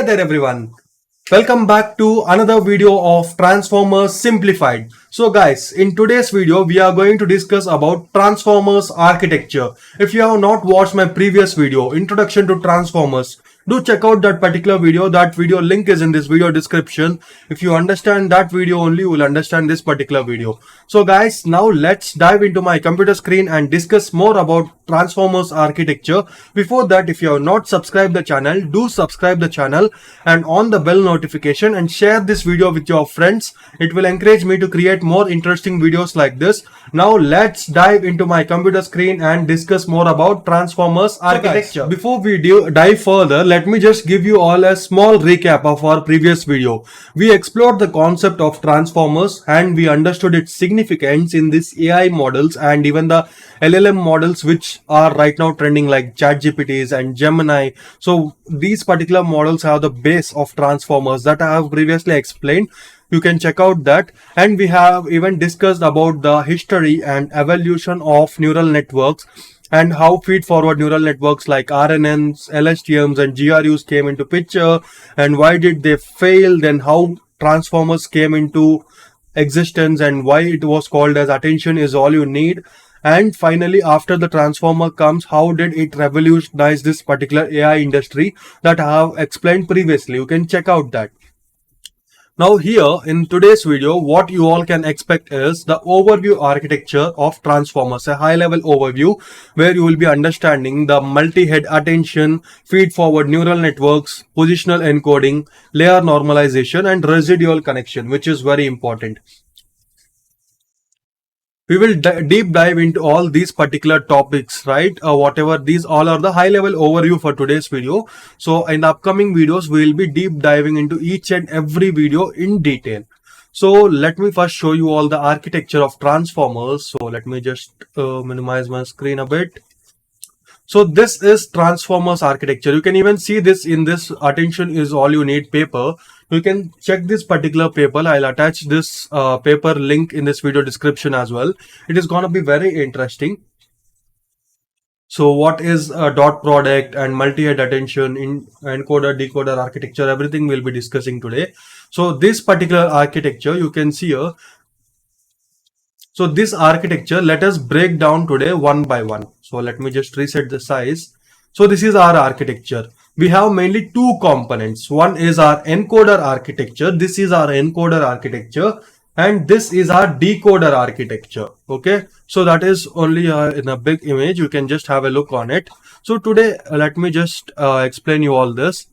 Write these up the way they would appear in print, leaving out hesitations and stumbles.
Hey there everyone, welcome back to another video of Transformers Simplified. So guys, in today's video we are going to discuss about Transformers architecture. If you have not watched my previous video, Introduction to Transformers, do check out that particular video. That video link is in this video description. If you understand that video only, you will understand this particular video. So guys, now let's dive into my computer screen and discuss more about Transformers architecture. Before that, if you have not subscribed the channel, do subscribe the channel and on the bell notification and share this video with your friends. It will encourage me to create more interesting videos like this. Now let's dive into my computer screen and discuss more about Transformers architecture. Guys, before we dive further, let me just give you all a small recap of our previous video. We explored the concept of Transformers and we understood its significance in these AI models and even the LLM models which are right now trending like ChatGPTs and Gemini. So these particular models have the base of Transformers that I have previously explained. You can check out that, and we have even discussed about the history and evolution of neural networks and how feed-forward neural networks like RNNs, LSTMs and GRUs came into picture and why did they fail, then how Transformers came into existence and why it was called as attention is all you need. And finally, after the Transformer comes, how did it revolutionize this particular AI industry that I have explained previously. You can check out that. Now here in today's video, what you all can expect is the overview architecture of Transformers, a high level overview where you will be understanding the multi-head attention, feed-forward neural networks, positional encoding, layer normalization and residual connection, which is very important. We will deep dive into all these particular topics, right? Whatever these all are the high level overview for today's video. So in the upcoming videos, we will be deep diving into each and every video in detail. So let me first show you all the architecture of Transformers. So let me just minimize my screen a bit. So this is Transformers architecture. You can even see this in this attention is all you need paper. You can check this particular paper. I'll attach this paper link in this video description as well. It is going to be very interesting. So what is dot product and multi-head attention in encoder-decoder architecture, everything we'll be discussing today. So this particular architecture you can see here. So this architecture, let us break down today one by one. So let me just reset the size. So this is our architecture. We have mainly two components. One is our encoder architecture. This is our encoder architecture. And this is our decoder architecture. Okay. So that is only in a big image. You can just have a look on it. So today, let me just explain you all this.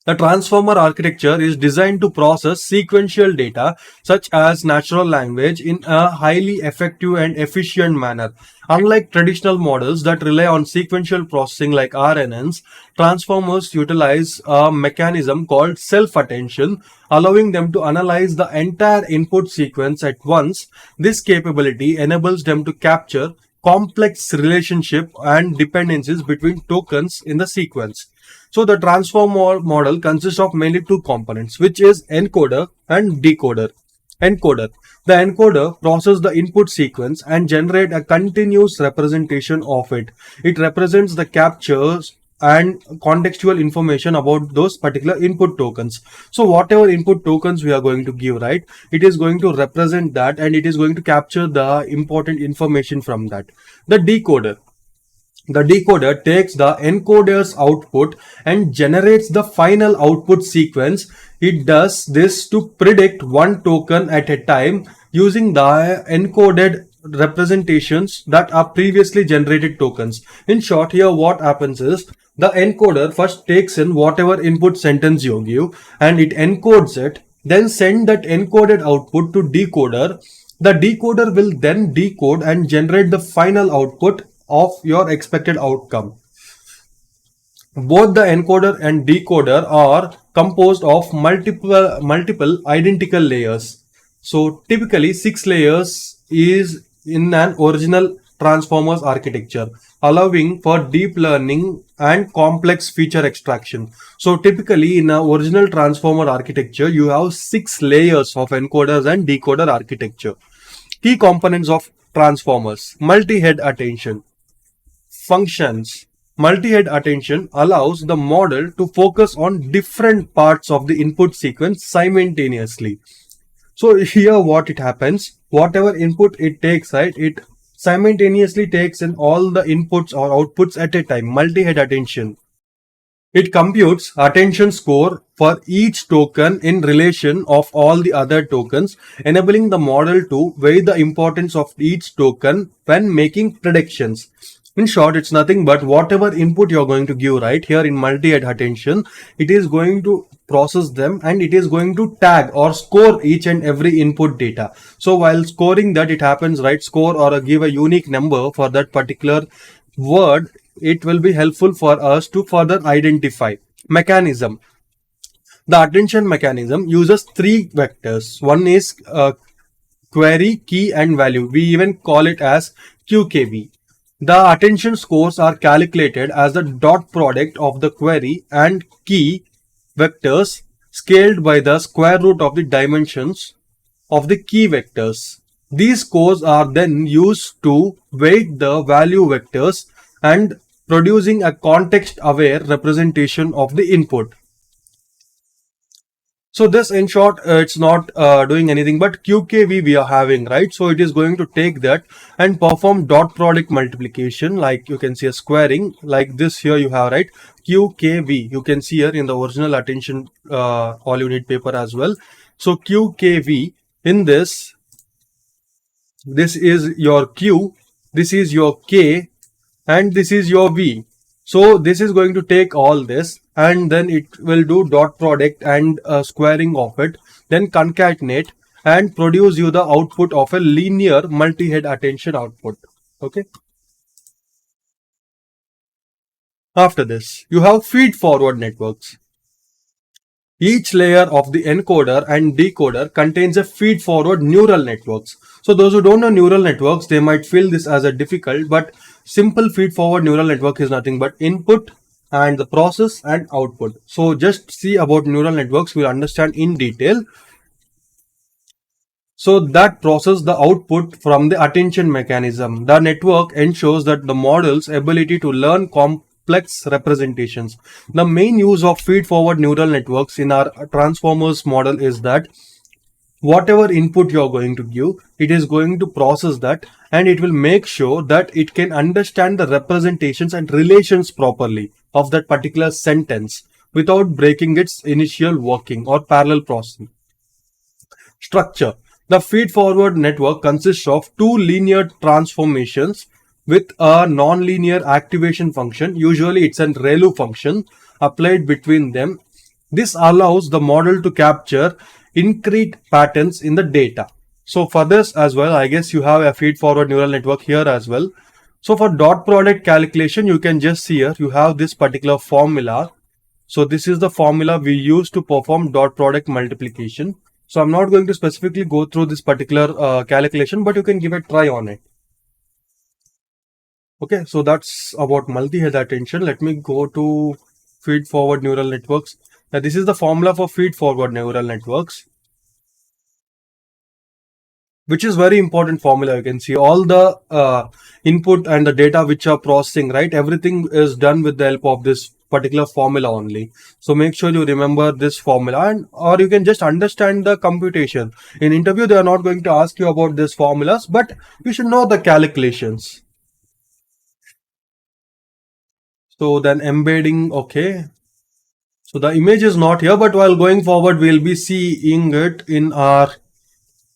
The transformer architecture is designed to process sequential data such as natural language in a highly effective and efficient manner. Unlike traditional models that rely on sequential processing like RNNs, transformers utilize a mechanism called self-attention, allowing them to analyze the entire input sequence at once. This capability enables them to capture complex relationship and dependencies between tokens in the sequence. So the transformer model consists of mainly two components, which is encoder and decoder. Encoder. The encoder processes the input sequence and generate a continuous representation of it. It represents the captures and contextual information about those particular input tokens. So whatever input tokens we are going to give, right, it is going to represent that and it is going to capture the important information from that. The decoder. The decoder takes the encoder's output and generates the final output sequence. It does this to predict one token at a time using the encoded representations that are previously generated tokens. In short, here what happens is the encoder first takes in whatever input sentence you give and it encodes it, then send that encoded output to decoder. The decoder will then decode and generate the final output of your expected outcome. Both the encoder and decoder are composed of multiple identical layers. So typically 6 layers is in an original Transformers architecture, allowing for deep learning and complex feature extraction. So typically in an original Transformer architecture, you have 6 layers of encoders and decoder architecture. Key components of Transformers: multi-head attention, functions, Multi-head attention allows the model to focus on different parts of the input sequence simultaneously. So here what it happens, whatever input it takes, right, it simultaneously takes in all the inputs or outputs at a time. Multi-head attention. It computes attention score for each token in relation of all the other tokens, enabling the model to weigh the importance of each token when making predictions. In short, it's nothing but whatever input you're going to give right here in multi-head attention, it is going to process them and it is going to tag or score each and every input data. So while scoring that, it happens, right, score or give a unique number for that particular word. It will be helpful for us to further identify. Mechanism. The attention mechanism uses three vectors. One is query, key and value. We even call it as QKV. The attention scores are calculated as the dot product of the query and key vectors scaled by the square root of the dimensions of the key vectors. These scores are then used to weight the value vectors and producing a context-aware representation of the input. So this in short, it's not doing anything but QKV we are having, right? So it is going to take that and perform dot product multiplication, like you can see a squaring like this here you have, right? QKV, you can see here in the original attention all unit paper as well. So QKV in this is your Q, this is your K and this is your V. So this is going to take all this and then it will do dot product and squaring of it, then concatenate and produce you the output of a linear multi-head attention output. Okay. After this, you have feed-forward networks. Each layer of the encoder and decoder contains a feed-forward neural networks. So those who don't know neural networks, they might feel this as a difficult, but simple feed-forward neural network is nothing but input and the process and output. So just see about neural networks, we'll understand in detail. So that process the output from the attention mechanism. The network ensures that the model's ability to learn complex representations. The main use of feed-forward neural networks in our Transformers model is that whatever input you're going to give, it is going to process that and it will make sure that it can understand the representations and relations properly of that particular sentence without breaking its initial working or parallel processing. Structure. The feed-forward network consists of two linear transformations with a non-linear activation function. Usually it's a ReLU function applied between them. This allows the model to capture increte patterns in the data. So for this as well, I guess you have a feed-forward neural network here as well. So for dot product calculation, you can just see here, you have this particular formula. So this is the formula we use to perform dot product multiplication. So I'm not going to specifically go through this particular calculation, but you can give a try on it. Okay, so that's about multi-head attention. Let me go to feed-forward neural networks. Now this is the formula for feed-forward neural networks, which is very important formula. You can see all the input and the data which are processing, right? Everything is done with the help of this particular formula only. So make sure you remember this formula, and or you can just understand the computation. In interview, they are not going to ask you about these formulas, but you should know the calculations. So then embedding, okay. So the image is not here, but while going forward, we'll be seeing it in our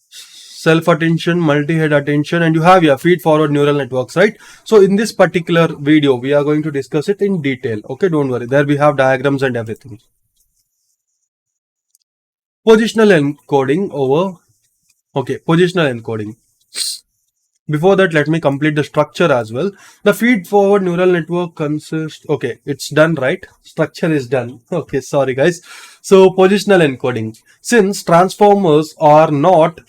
self-attention, multi-head attention, and you have your feed-forward neural networks, right? So in this particular video, we are going to discuss it in detail. Okay, don't worry. There we have diagrams and everything. Positional encoding over. Okay, positional encoding. Before that, let me complete the structure as well. The feed-forward neural network consists... Okay, it's done, right? Structure is done. Okay, sorry guys. So positional encoding. Since transformers are not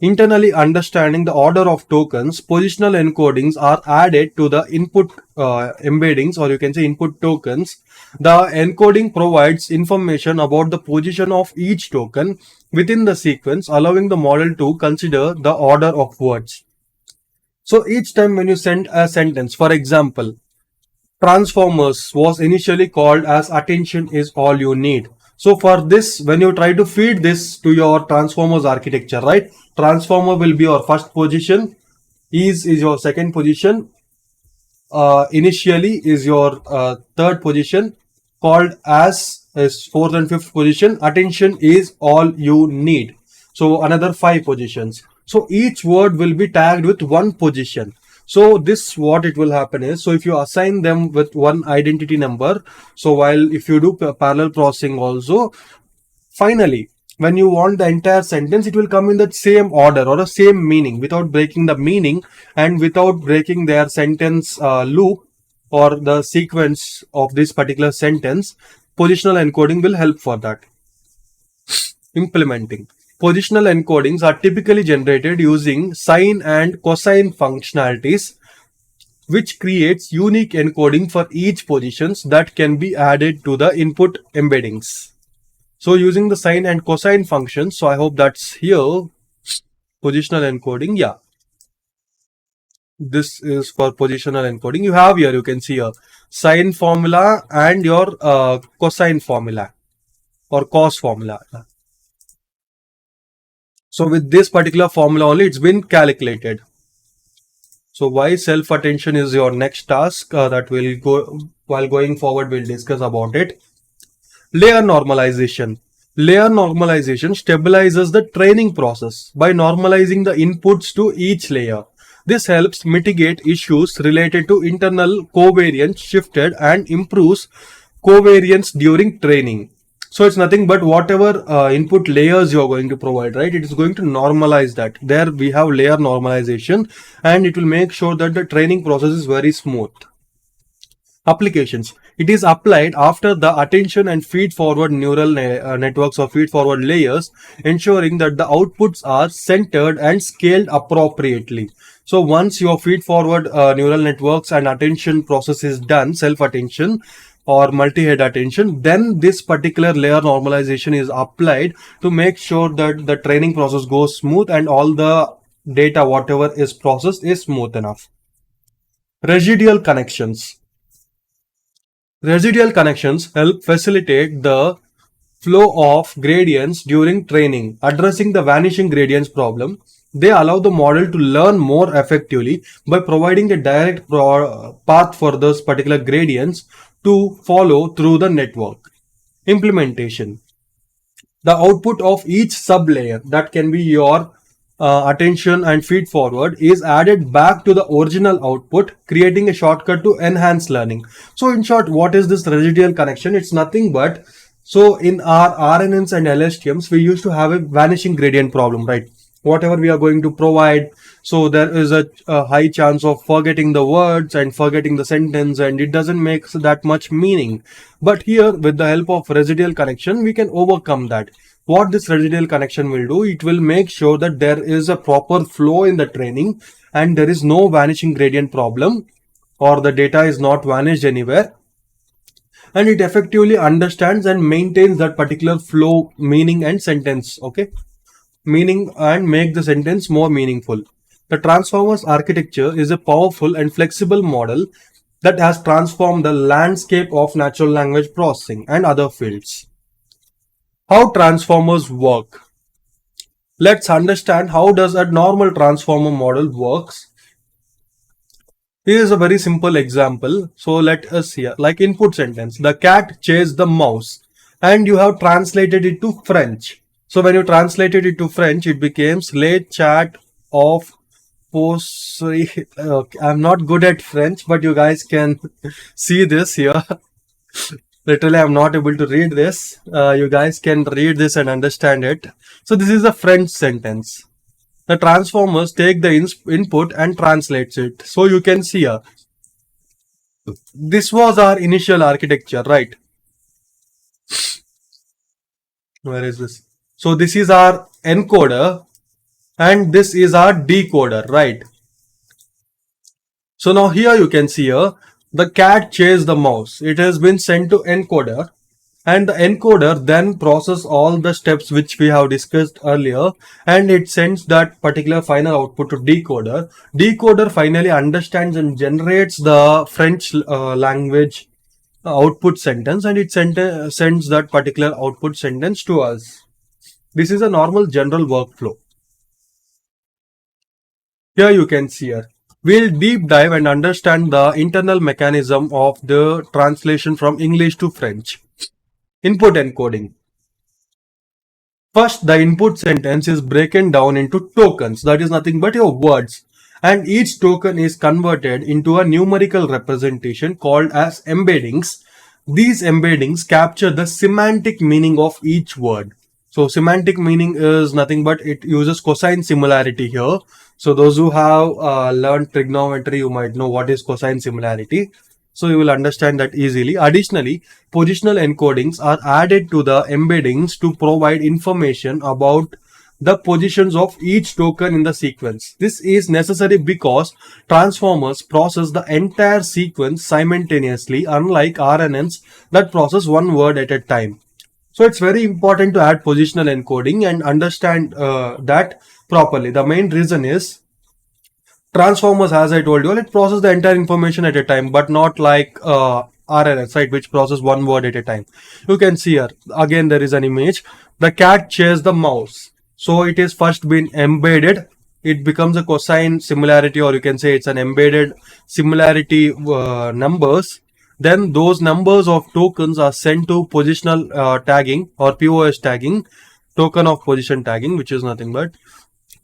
internally understanding the order of tokens, positional encodings are added to the input embeddings, or you can say input tokens. The encoding provides information about the position of each token within the sequence, allowing the model to consider the order of words. So each time when you send a sentence, for example, Transformers was initially called as attention is all you need. So for this, when you try to feed this to your transformers architecture, right? Transformer will be your first position, is your second position, initially is your third position, called as is fourth and fifth position, attention is all you need. So another five positions. So each word will be tagged with one position. So this what it will happen is, so if you assign them with one identity number, so while if you do parallel processing also, finally, when you want the entire sentence, it will come in the same order or the same meaning without breaking the meaning and without breaking their sentence loop or the sequence of this particular sentence. Positional encoding will help for that. Implementing. Positional encodings are typically generated using sine and cosine functionalities, which creates unique encoding for each positions that can be added to the input embeddings. So using the sine and cosine functions, so I hope that's here, positional encoding, yeah. This is for positional encoding. You have here, you can see a sine formula and your cosine formula or cos formula. So with this particular formula only, it's been calculated. So why self-attention is your next task that will go, while going forward, we'll discuss about it. Layer normalization. Layer normalization stabilizes the training process by normalizing the inputs to each layer. This helps mitigate issues related to internal covariance shifted and improves covariance during training. So it's nothing but whatever input layers you're going to provide, right? It is going to normalize that. There we have layer normalization and it will make sure that the training process is very smooth. Applications. It is applied after the attention and feed forward neural networks or feed forward layers, ensuring that the outputs are centered and scaled appropriately. So once your feed forward neural networks and attention process is done, self-attention or multi-head attention, then this particular layer normalization is applied to make sure that the training process goes smooth and all the data, whatever is processed, is smooth enough. Residual connections. Residual connections help facilitate the flow of gradients during training. Addressing the vanishing gradients problem, they allow the model to learn more effectively by providing a direct path for those particular gradients to follow through the network. Implementation. The output of each sublayer, that can be your attention and feed forward, is added back to the original output, creating a shortcut to enhance learning. So in short, what is this residual connection? It's nothing but, so in our RNNs and LSTMs, we used to have a vanishing gradient problem, right? Whatever we are going to provide, so there is a high chance of forgetting the words and forgetting the sentence, and it doesn't make that much meaning. But here, with the help of residual connection, we can overcome that. What this residual connection will do, it will make sure that there is a proper flow in the training and there is no vanishing gradient problem, or the data is not vanished anywhere, and it effectively understands and maintains that particular flow, meaning and sentence, okay, meaning, and make the sentence more meaningful. The Transformers architecture is a powerful and flexible model that has transformed the landscape of natural language processing and other fields. How transformers work. Let's understand how does a normal transformer model works. Here is a very simple example. So let us see, like input sentence, the cat chased the mouse, and you have translated it to French. So when you translated it to French, it becomes le chat of post. I'm not good at French, but you guys can see this here. Literally, I'm not able to read this. You guys can read this and understand it. So this is a French sentence. The transformers take the input and translates it. So you can see here, this was our initial architecture, right? Where is this? So this is our encoder and this is our decoder, right? So now here you can see here, the cat chased the mouse. It has been sent to encoder. And the encoder then process all the steps which we have discussed earlier, and it sends that particular final output to decoder. Decoder finally understands and generates the French language output sentence, and it sends that particular output sentence to us. This is a normal general workflow. Here you can see here. We'll deep dive and understand the internal mechanism of the translation from English to French. Input encoding. First, the input sentence is broken down into tokens, that is nothing but your words, and each token is converted into a numerical representation called as embeddings. These embeddings capture the semantic meaning of each word. So semantic meaning is nothing but it uses cosine similarity here. So those who have learned trigonometry, you might know what is cosine similarity. So you will understand that easily. Additionally, positional encodings are added to the embeddings to provide information about the positions of each token in the sequence. This is necessary because transformers process the entire sequence simultaneously, unlike RNNs that process one word at a time. So it's very important to add positional encoding and understand that properly. The main reason is Transformers, as I told you, it processes the entire information at a time, but not like RNS, right, which process one word at a time. You can see here, again, there is an image. The cat chased the mouse. So it is first been embedded. It becomes a cosine similarity, or you can say it's an embedded similarity numbers. Then those numbers of tokens are sent to positional tagging or POS tagging, token of position tagging, which is nothing but.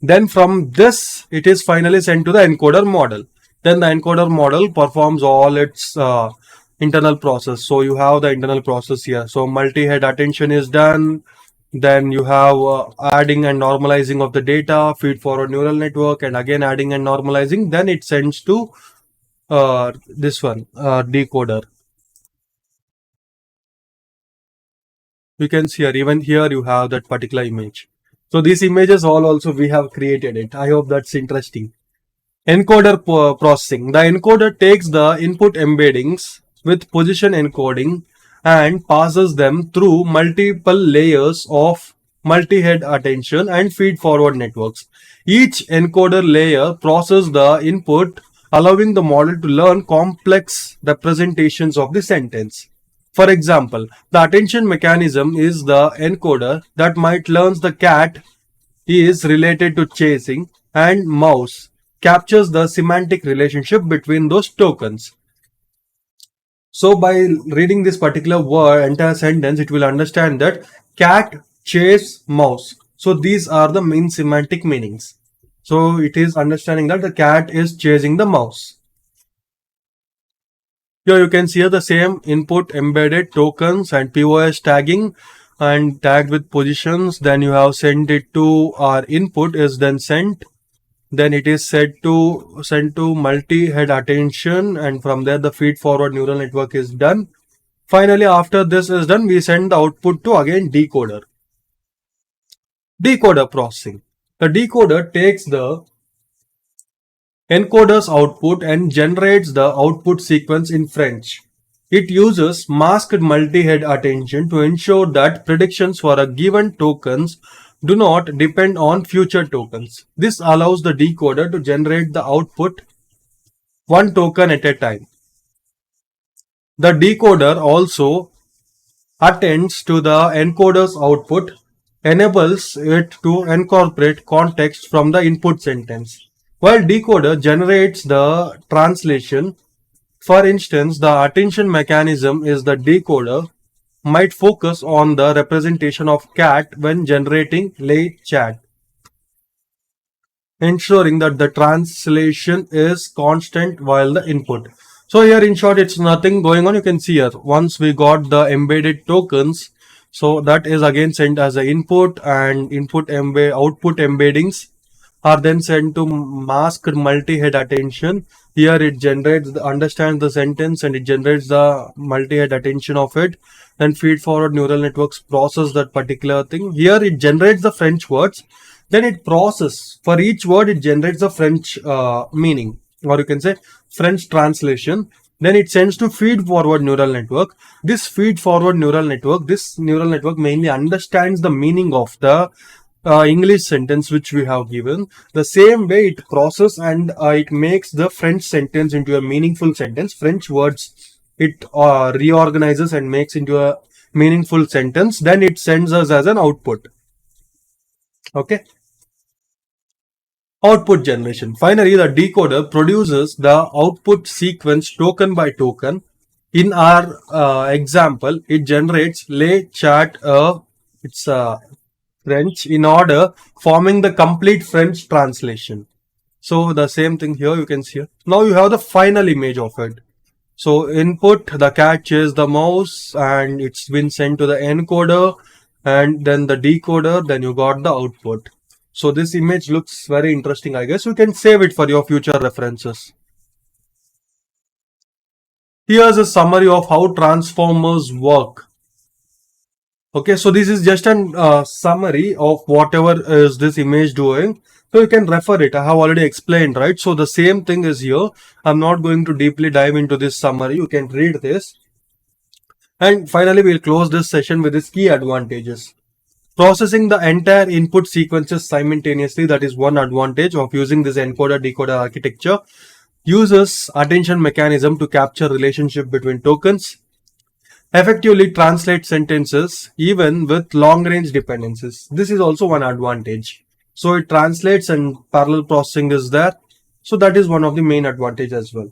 Then from this, it is finally sent to the encoder model. Then the encoder model performs all its internal process. So you have the internal process here. So multi-head attention is done. Then you have adding and normalizing of the data, feed forward neural network, and again adding and normalizing. Then it sends to this one, decoder. You can see here, even here you have that particular image. So these images all also we have created it. I hope that's interesting. Encoder processing. The encoder takes the input embeddings with position encoding and passes them through multiple layers of multi-head attention and feed-forward networks. Each encoder layer processes the input, allowing the model to learn complex representations of the sentence. For example, the attention mechanism is the encoder that might learn the cat is related to chasing and mouse captures the semantic relationship between those tokens. So by reading this particular word, entire sentence, it will understand that cat, chase, mouse. So these are the main semantic meanings. So it is understanding that the cat is chasing the mouse. Here you can see the same input embedded tokens and POS tagging and tagged with positions. Then you have sent it to our input is then sent. Then it is sent to multi-head attention, and from there the feed forward neural network is done. Finally, after this is done, we send the output to again decoder. Decoder processing. The decoder takes the encoder's output and generates the output sequence in French. It uses masked multi-head attention to ensure that predictions for a given tokens do not depend on future tokens. This allows the decoder to generate the output one token at a time. The decoder also attends to the encoder's output, enables it to incorporate context from the input sentence. While decoder generates the translation, for instance, the attention mechanism is the decoder might focus on the representation of cat when generating lay chat, ensuring that the translation is constant while the input. So here in short, it's nothing going on. You can see here, once we got the embedded tokens, so that is again sent as the input, and output embeddings are then sent to masked multi-head attention. Here it generates understands the sentence and it generates the multi-head attention of it. Then feed forward neural networks process that particular thing. Here it generates the French words. Then it process for each word it generates the French meaning, or you can say French translation. Then it sends to feed forward neural network. This neural network mainly understands the meaning of the English sentence which we have given. The same way it processes and it makes the French sentence into a meaningful sentence. French words it reorganizes and makes into a meaningful sentence. Then it sends us as an output. Okay. Output generation. Finally, the decoder produces the output sequence token by token. In our example, it generates lay, chat, it's French in order, forming the complete French translation. So the same thing here you can see. Now you have the final image of it. So input, the cat chase the mouse and it's been sent to the encoder and then the decoder, then you got the output. So this image looks very interesting. I guess you can save it for your future references. Here's a summary of how transformers work. Okay, so this is just an summary of whatever is this image doing. So you can refer it. I have already explained, right? So the same thing is here. I'm not going to deeply dive into this summary. You can read this. And finally, we'll close this session with its key advantages. Processing the entire input sequences simultaneously, that is one advantage of using this encoder-decoder architecture. Uses attention mechanism to capture relationship between tokens. Effectively translate sentences even with long-range dependencies. This is also one advantage. So it translates and parallel processing is there. So that is one of the main advantage as well.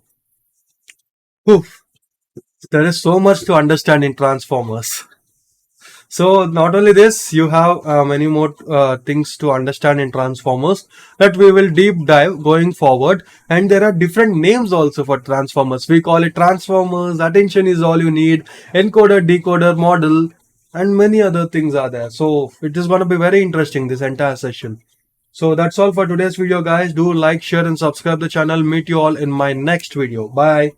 Oof. There is so much to understand in transformers. So not only this, you have many more things to understand in transformers that we will deep dive going forward. And there are different names also for transformers. We call it transformers, attention is all you need, encoder, decoder, model, and many other things are there. So it is going to be very interesting, this entire session. So that's all for today's video, guys. Do like, share, and subscribe the channel. Meet you all in my next video. Bye.